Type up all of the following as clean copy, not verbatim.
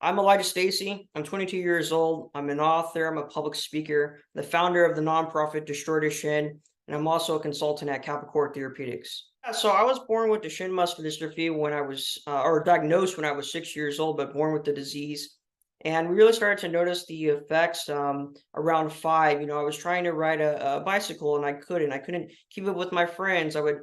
I'm Elijah Stacy. I'm 22 years old. I'm an author. I'm a public speaker, the founder of the nonprofit Destroy Duchenne, and I'm also a consultant at Capricor Therapeutics. Yeah, so I was born with Duchenne muscular dystrophy when I was, or diagnosed when I was 6 years old, but born with the disease. And we really started to notice the effects around five. I was trying to ride a bicycle and I couldn't. I couldn't keep up with my friends. I would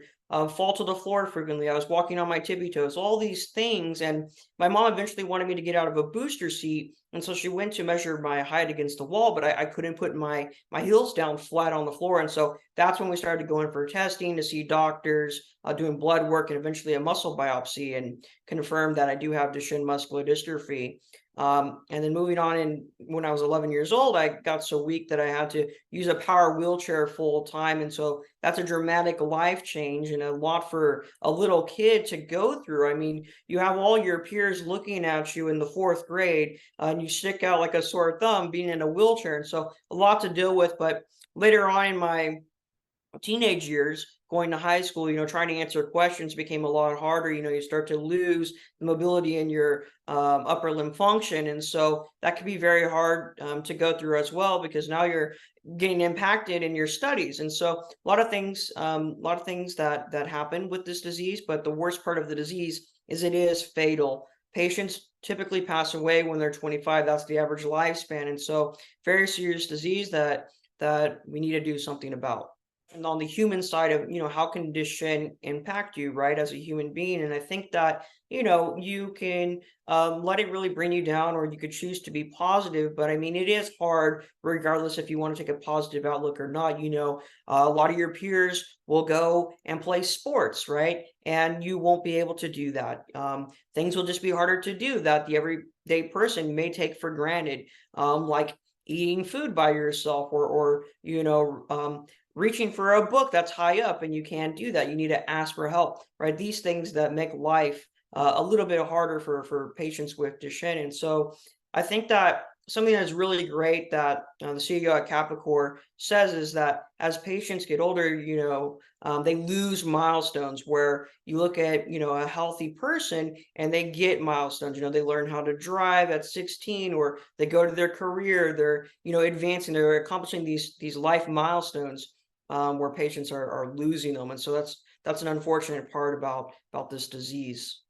fall to the floor frequently. I was walking on my tippy toes, all these things. And my mom eventually wanted me to get out of a booster seat. And so she went to measure my height against the wall, but I couldn't put my heels down flat on the floor. And so that's when we started going for testing to see doctors, doing blood work, and eventually a muscle biopsy and confirmed that I do have Duchenne muscular dystrophy. And then moving on, and when I was 11 years old, I got so weak that I had to use a power wheelchair full time. And so that's a dramatic life change and a lot for a little kid to go through. I mean, you have all your peers looking at you in the fourth grade, and you stick out like a sore thumb being in a wheelchair. And so a lot to deal with. But later on in my teenage years, going to high school, trying to answer questions became a lot harder. You start to lose the mobility in your upper limb function. And so that could be very hard to go through as well, because now you're getting impacted in your studies. And so a lot of things that happen with this disease, but the worst part of the disease is it is fatal. Patients typically pass away when they're 25. That's the average lifespan. And so very serious disease that we need to do something about. And on the human side of, how can Duchenne impact you, right, as a human being? And I think that, you can let it really bring you down, or you could choose to be positive. But I mean, it is hard, regardless if you want to take a positive outlook or not. A lot of your peers will go and play sports, right? And you won't be able to do that. Things will just be harder to do that the everyday person may take for granted, like eating food by yourself, or reaching for a book that's high up, and you can't do that. You need to ask for help, right? These things that make life a little bit harder for patients with Duchenne. And so I think that something that's really great that the CEO at Capricor says is that as patients get older, they lose milestones, where you look at, a healthy person and they get milestones. They learn how to drive at 16, or they go to their career, they're, advancing, they're accomplishing these life milestones, where patients are losing them. And so that's an unfortunate part about this disease.